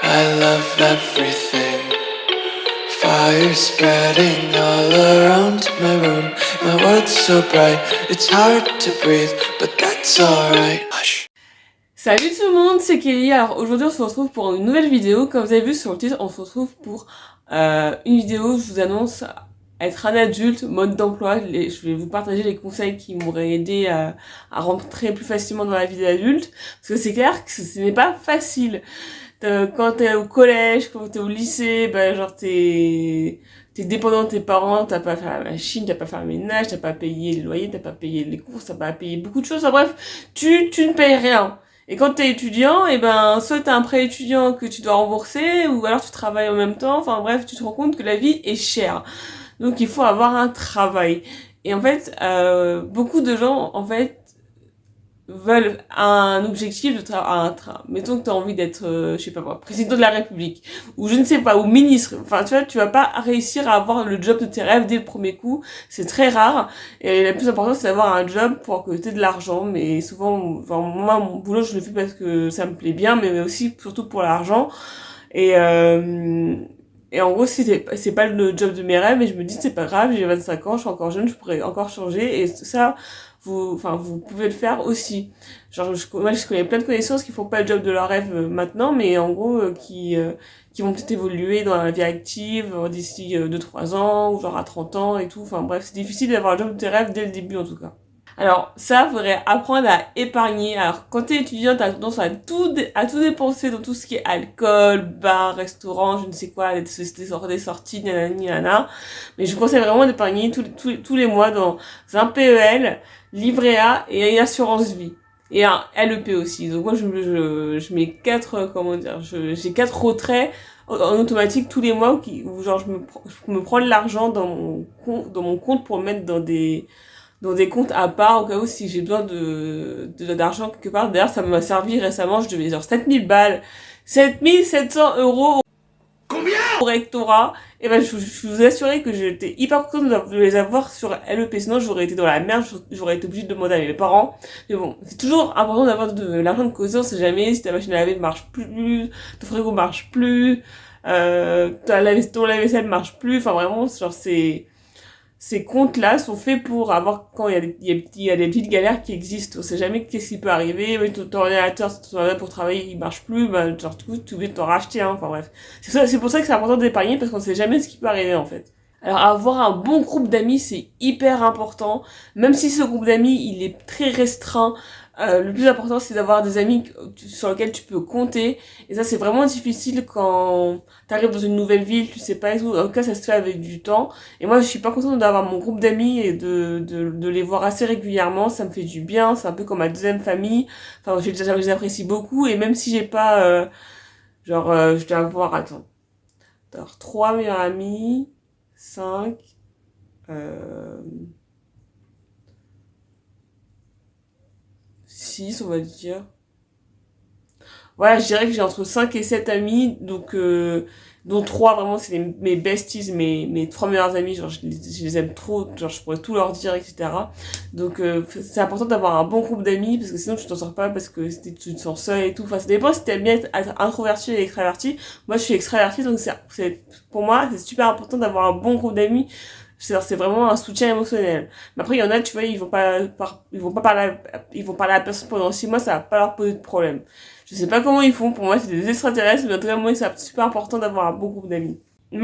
I love everything. Fire spreading all around my room. My world's so bright, it's hard to breathe, but that's alright. Hush. Salut tout le monde, c'est Kelly. Alors aujourd'hui on se retrouve pour une nouvelle vidéo. Comme vous avez vu sur le titre, on se retrouve pour une vidéo. Je vous annonce être un adulte, mode d'emploi. Je vais vous partager les conseils qui m'auraient aidé à rentrer plus facilement dans la vie d'adulte. Parce que c'est clair que ce n'est pas facile. Quand t'es au collège, quand t'es au lycée, genre t'es dépendant de tes parents, t'as pas à faire la machine, t'as pas à faire le ménage, t'as pas à payer le loyer, t'as pas à payer les courses, t'as pas à payer beaucoup de choses. Enfin bref, tu ne payes rien. Et quand t'es étudiant, soit t'as un prêt étudiant que tu dois rembourser, ou alors tu travailles en même temps. Enfin bref, tu te rends compte que la vie est chère. Donc il faut avoir un travail. Et en fait, beaucoup de gens, en fait, veulent un objectif de mettons que tu as envie d'être je sais pas moi, président de la République ou je ne sais pas, ou ministre, enfin tu vois, tu vas pas réussir à avoir le job de tes rêves dès le premier coup, c'est très rare. Et le plus important c'est d'avoir un job pour que tu aies de l'argent, mais souvent, enfin moi mon boulot je le fais parce que ça me plaît bien, mais aussi surtout pour l'argent. Et en gros, si c'est pas le job de mes rêves, et je me dis c'est pas grave, j'ai 25 ans, je suis encore jeune, je pourrais encore changer. Et ça, vous pouvez le faire aussi. Genre, moi, je connais plein de connaissances qui font pas le job de leur rêve maintenant, mais en gros, qui vont peut-être évoluer dans la vie active d'ici 2-3 ans, ou genre à 30 ans et tout. Enfin bref, c'est difficile d'avoir le job de tes rêves dès le début en tout cas. Alors ça, faudrait apprendre à épargner. Alors quand t'es étudiant, t'as tendance à tout dépenser dans tout ce qui est alcool, bar, restaurant, je ne sais quoi, des sorties, nanani, nanana. Mais je vous conseille vraiment d'épargner tous les mois dans un PEL, livret A et une assurance vie. Et un LEP aussi. Donc moi je mets j'ai 4 retraits en automatique tous les mois où genre je me prends de l'argent dans mon compte pour le mettre dans des comptes à part au cas où si j'ai besoin d'argent quelque part. D'ailleurs, ça m'a servi récemment, je devais genre 7000 balles, 7700 € Combien? au rectorat. Et je vous assurais que j'étais hyper contente de les avoir sur LEP, sinon j'aurais été dans la merde, j'aurais été obligée de demander à mes parents. Mais bon, c'est toujours important d'avoir de l'argent de côté, on sait jamais si ta machine à laver marche plus, ton frigo marche plus, ton lave-vaisselle marche plus, enfin vraiment, genre ces comptes-là sont faits pour avoir, quand il y a des petites galères qui existent. On sait jamais qu'est-ce qui peut arriver. Ton ordinateur, pour travailler, il marche plus, genre, du coup, tu es obligé de t'en racheter, hein. Enfin, bref. C'est pour ça que c'est important d'épargner, parce qu'on sait jamais ce qui peut arriver, en fait. Alors, avoir un bon groupe d'amis, c'est hyper important. Même si ce groupe d'amis, il est très restreint, le plus important, c'est d'avoir des amis sur lesquels tu peux compter. Et ça, c'est vraiment difficile quand t'arrives dans une nouvelle ville, tu sais pas et tout. En tout cas, ça se fait avec du temps. Et moi, je suis pas contente d'avoir mon groupe d'amis et de les voir assez régulièrement. Ça me fait du bien. C'est un peu comme ma deuxième famille. Enfin, je les apprécie beaucoup. Et même si j'ai pas, je dois avoir, alors, 3 meilleurs amis, 5, 6, on va dire. Voilà, je dirais que j'ai entre 5 et 7 amis, donc dont 3 vraiment c'est mes besties, mes 3 meilleurs amis, genre je les aime trop, genre je pourrais tout leur dire, etc. Donc c'est important d'avoir un bon groupe d'amis, parce que sinon tu t'en sors pas, parce que tu te sens seul et tout. Enfin ça dépend si t'aimes bien être introverti et extraverti. Moi je suis extraverti, donc pour moi c'est super important d'avoir un bon groupe d'amis. C'est vraiment un soutien émotionnel. Mais après, il y en a, tu vois, ils vont parler à la personne pendant 6 mois, ça va pas leur poser de problème. Je sais pas comment ils font, pour moi, c'est des extraterrestres, mais en tout cas, moi, c'est super important d'avoir un bon groupe d'amis. Il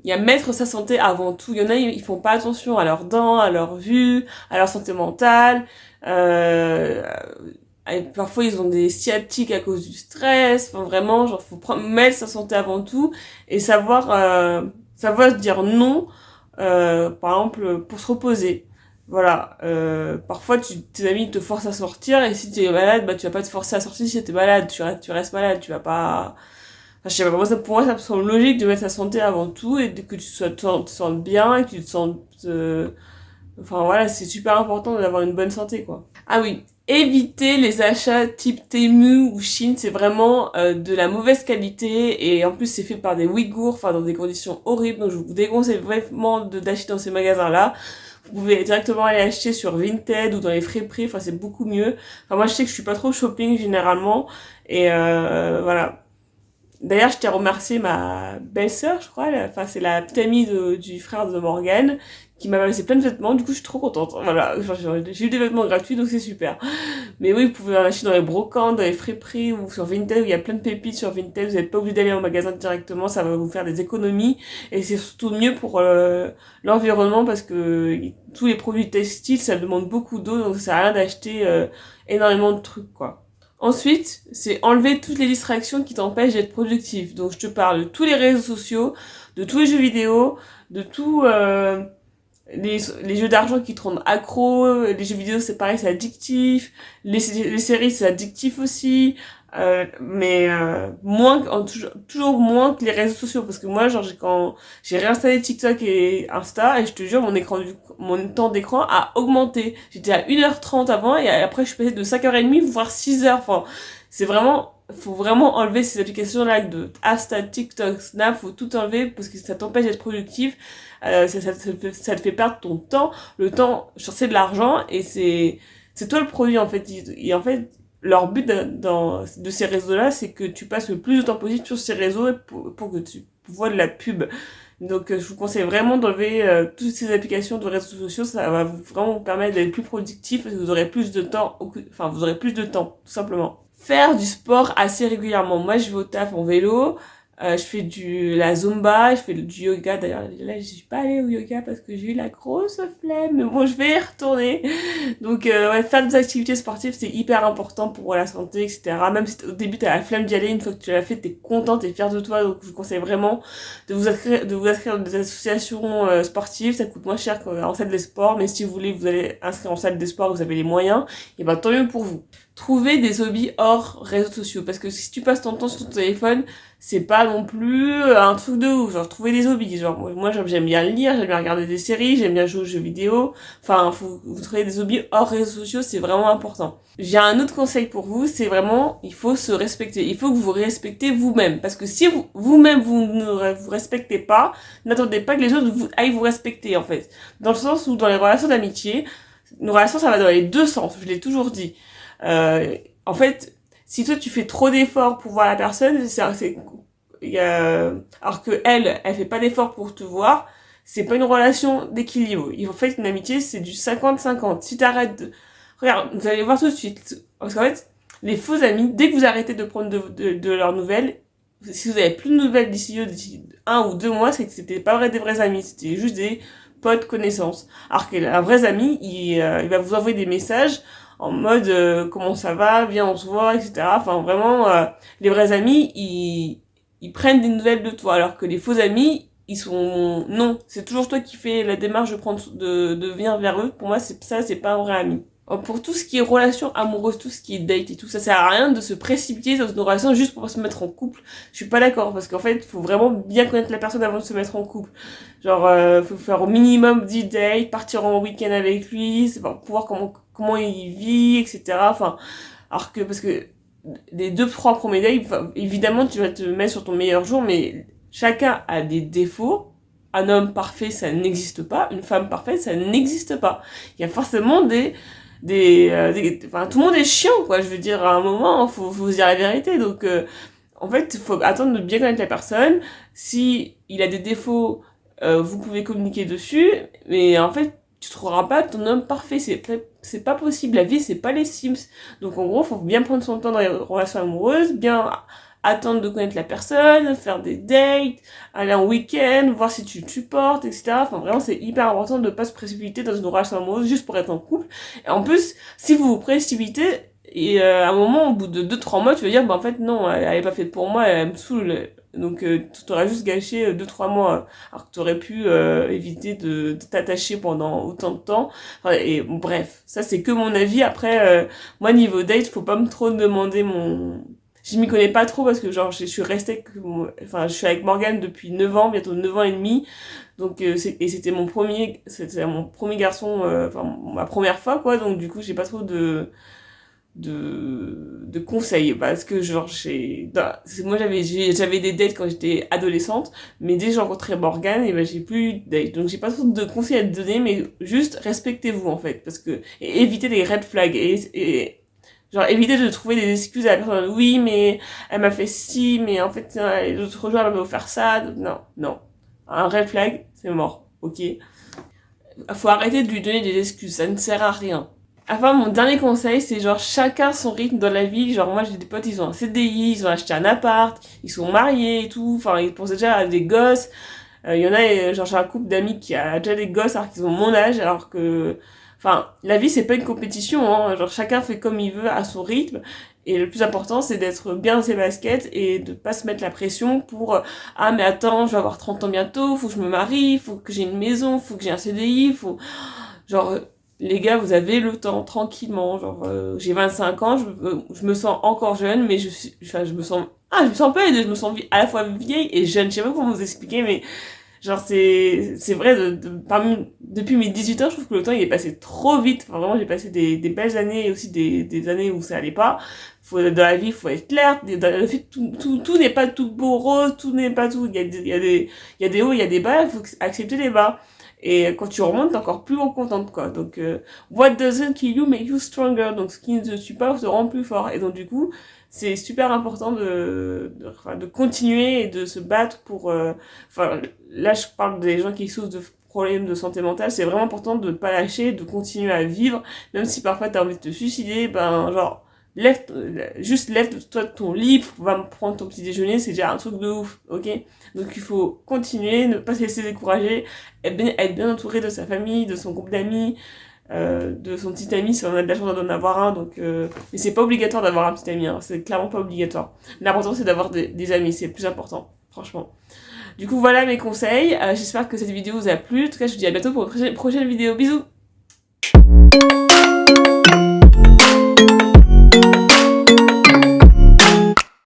y a mettre sa santé avant tout. Il y en a, ils font pas attention à leurs dents, à leur vue, à leur santé mentale, et parfois ils ont des sciatiques à cause du stress. Enfin, vraiment, genre, mettre sa santé avant tout et savoir dire non. Par exemple, pour se reposer. Voilà. Parfois, tes amis te forcent à sortir, et si tu es malade, tu vas pas te forcer à sortir si tu es malade. Tu restes malade, tu vas pas... Enfin, je sais pas, pour moi, ça me semble logique de mettre sa santé avant tout, et que te sentes bien, et que tu te sentes... Enfin, voilà, c'est super important d'avoir une bonne santé, quoi. Ah oui, éviter les achats type Temu ou Chine, c'est vraiment de la mauvaise qualité, et en plus c'est fait par des Ouïghours, enfin dans des conditions horribles, donc je vous déconseille vraiment d'acheter dans ces magasins-là. Vous pouvez directement aller acheter sur Vinted ou dans les Friperies, enfin c'est beaucoup mieux. Enfin moi je sais que je suis pas trop shopping généralement, et voilà. D'ailleurs, je t'ai remercié ma belle-sœur, je crois, enfin c'est la petite amie du frère de Morgane, qui m'a laissé plein de vêtements, du coup je suis trop contente, voilà, enfin, j'ai eu des vêtements gratuits, donc c'est super. Mais oui, vous pouvez en acheter dans les brocantes, dans les friperies ou sur Vinted, où il y a plein de pépites sur Vinted, vous n'êtes pas obligé d'aller en magasin directement, ça va vous faire des économies, et c'est surtout mieux pour l'environnement, parce que tous les produits textiles, ça demande beaucoup d'eau, donc ça sert à rien d'acheter énormément de trucs, quoi. Ensuite, c'est enlever toutes les distractions qui t'empêchent d'être productif. Donc je te parle de tous les réseaux sociaux, de tous les jeux vidéo, de tous les jeux d'argent qui te rendent accro, les jeux vidéo c'est pareil, c'est addictif, les séries c'est addictif aussi, moins, toujours moins que les réseaux sociaux, parce que moi genre quand j'ai réinstallé TikTok et Insta, et je te jure mon temps d'écran a augmenté, j'étais à 1h30 avant, et après je suis passée de 5h30 voire 6h, enfin c'est vraiment, faut vraiment enlever ces applications là de Insta, TikTok, Snap, faut tout enlever parce que ça t'empêche d'être productif. Ça te fait perdre ton temps. Le temps, c'est de l'argent et c'est toi le produit en fait. Et en fait, leur but de ces réseaux-là, c'est que tu passes le plus de temps possible sur ces réseaux pour que tu vois de la pub. Donc je vous conseille vraiment d'enlever toutes ces applications de réseaux sociaux, ça va vraiment vous permettre d'être plus productif parce que vous aurez plus de temps, enfin vous aurez plus de temps, tout simplement. Faire du sport assez régulièrement. Moi je vais au taf en vélo, je fais la zumba, je fais du yoga. D'ailleurs, là, je suis pas allée au yoga parce que j'ai eu la grosse flemme. Mais bon, je vais y retourner. Donc, ouais, faire des activités sportives, c'est hyper important pour la santé, etc. Même si au début, t'as la flemme d'y aller, une fois que tu l'as fait, t'es contente, t'es fière de toi. Donc, je vous conseille vraiment de vous inscrire dans des associations sportives. Ça coûte moins cher qu'en salle de sport. Mais si vous voulez vous allez inscrire en salle de sport, vous avez les moyens, et ben, tant mieux pour vous. Trouver des hobbies hors réseaux sociaux. Parce que si tu passes ton temps sur ton téléphone, c'est pas non plus un truc de ouf. Genre, trouver des hobbies. Genre, moi, j'aime bien lire, j'aime bien regarder des séries, j'aime bien jouer aux jeux vidéo. Enfin, vous trouver des hobbies hors réseaux sociaux, c'est vraiment important. J'ai un autre conseil pour vous, c'est vraiment, il faut se respecter. Il faut que vous respectez vous-même. Parce que si vous-même, vous ne vous respectez pas, n'attendez pas que les autres aillent vous respecter, en fait. Dans le sens où, dans les relations d'amitié, nos relations, ça va dans les deux sens. Je l'ai toujours dit. En fait, si toi tu fais trop d'efforts pour voir la personne, alors que elle fait pas d'efforts pour te voir, c'est pas une relation d'équilibre. En fait, une amitié, c'est du 50-50. Si t'arrêtes regarde, vous allez voir tout de suite. Parce qu'en fait, les faux amis, dès que vous arrêtez de prendre de leurs nouvelles, si vous avez plus de nouvelles d'ici 1 ou 2 mois, c'est que c'était pas des vrais amis, c'était juste des potes connaissances. Alors qu'un vrai ami, il va vous envoyer des messages en mode comment ça va, viens on se voit, etc. Enfin vraiment, les vrais amis, ils prennent des nouvelles de toi, alors que les faux amis, ils sont non, c'est toujours toi qui fais la démarche de venir vers eux. Pour moi, c'est pas un vrai ami. Pour tout ce qui est relation amoureuse, tout ce qui est date et tout, ça sert à rien de se précipiter dans une relation juste pour se mettre en couple. Je suis pas d'accord, parce qu'en fait, il faut vraiment bien connaître la personne avant de se mettre en couple. Genre, faut faire au minimum 10 dates, partir en week-end avec lui, c'est pour voir comment il vit, etc. Enfin, alors que, parce que les 2-3 premiers dates, évidemment, tu vas te mettre sur ton meilleur jour, mais chacun a des défauts. Un homme parfait, ça n'existe pas. Une femme parfaite, ça n'existe pas. Il y a forcément enfin, tout le monde est chiant, quoi. Je veux dire, à un moment, faut se dire la vérité. Donc, en fait, il faut attendre de bien connaître la personne. Si il a des défauts, vous pouvez communiquer dessus. Mais en fait, tu trouveras pas ton homme parfait. C'est pas possible. La vie, c'est pas les Sims. Donc, en gros, faut bien prendre son temps dans les relations amoureuses, bien attendre de connaître la personne, faire des dates, aller en week-end, voir si tu te supportes, etc. Enfin, vraiment, c'est hyper important de pas se précipiter dans une relation amoureuse juste pour être en couple. Et en plus, si vous vous précipitez, et à un moment, au bout de 2-3 mois, tu vas dire, bah en fait, non, elle est pas faite pour moi, elle me saoule. Donc, tu t'aurais juste gâché 2-3 mois, alors que tu aurais pu éviter de t'attacher pendant autant de temps. Enfin, et bref, ça c'est que mon avis. Après, moi, niveau date, faut pas me trop demander je m'y connais pas trop parce que genre je suis avec Morgane depuis 9 ans, bientôt 9 ans et demi. Donc c'était mon premier garçon, ma première fois quoi, donc du coup j'ai pas trop de conseils parce que genre moi j'avais des dates quand j'étais adolescente, mais dès que j'ai rencontré Morgane et ben j'ai plus de dates. Donc j'ai pas trop de conseils à te donner, mais juste respectez-vous en fait, parce que et évitez les red flags et Genre, éviter de trouver des excuses à la personne. Oui, mais elle m'a fait ci, mais en fait, l'autre jour, elle m'a offert ça. Non, non. Un red flag, c'est mort. Ok? Faut arrêter de lui donner des excuses. Ça ne sert à rien. Enfin, mon dernier conseil, c'est genre chacun son rythme dans la vie. Genre, moi, j'ai des potes, ils ont un CDI, ils ont acheté un appart, ils sont mariés et tout. Enfin, ils pensent déjà à des gosses. Il y en a, genre, j'ai un couple d'amis qui a déjà des gosses alors qu'ils ont mon âge, alors que... Enfin, la vie, c'est pas une compétition, hein. Genre, chacun fait comme il veut, à son rythme. Et le plus important, c'est d'être bien dans ses baskets et de pas se mettre la pression pour ah, mais attends, je vais avoir 30 ans bientôt, faut que je me marie, faut que j'ai une maison, faut que j'ai un CDI, faut... Genre, les gars, vous avez le temps, tranquillement. Genre, j'ai 25 ans, je me sens encore jeune, mais je me sens... Ah, je me sens pas aidée, je me sens à la fois vieille et jeune. Je sais pas comment vous expliquer, mais genre, c'est vrai, depuis mes 18 ans, je trouve que le temps, il est passé trop vite. Enfin, vraiment, j'ai passé des belles années et aussi des années où ça allait pas. Dans la vie, faut être clair. Dans la vie, tout n'est pas tout beau rose, tout n'est pas tout. Il y a des hauts, il y a des bas, il faut accepter les bas. Et quand tu remontes, t'es encore plus contente, quoi. Donc, what doesn't kill you make you stronger. Donc, ce qui ne te tue pas te rend plus fort. Et donc, du coup, c'est super important de continuer et de se battre pour, enfin, là, je parle des gens qui souffrent de problèmes de santé mentale. C'est vraiment important de ne pas lâcher, de continuer à vivre. Même si parfois t'as envie de te suicider, ben, genre, lève-toi de ton lit, va me prendre ton petit déjeuner, c'est déjà un truc de ouf, ok? Donc il faut continuer, ne pas se laisser décourager, être bien entouré de sa famille, de son groupe d'amis, de son petit ami si on a de la chance d'en avoir un. Donc, mais c'est pas obligatoire d'avoir un petit ami, hein, c'est clairement pas obligatoire. L'important c'est d'avoir des amis, c'est le plus important, franchement. Du coup voilà mes conseils, j'espère que cette vidéo vous a plu. En tout cas je vous dis à bientôt pour une prochaine vidéo, bisous.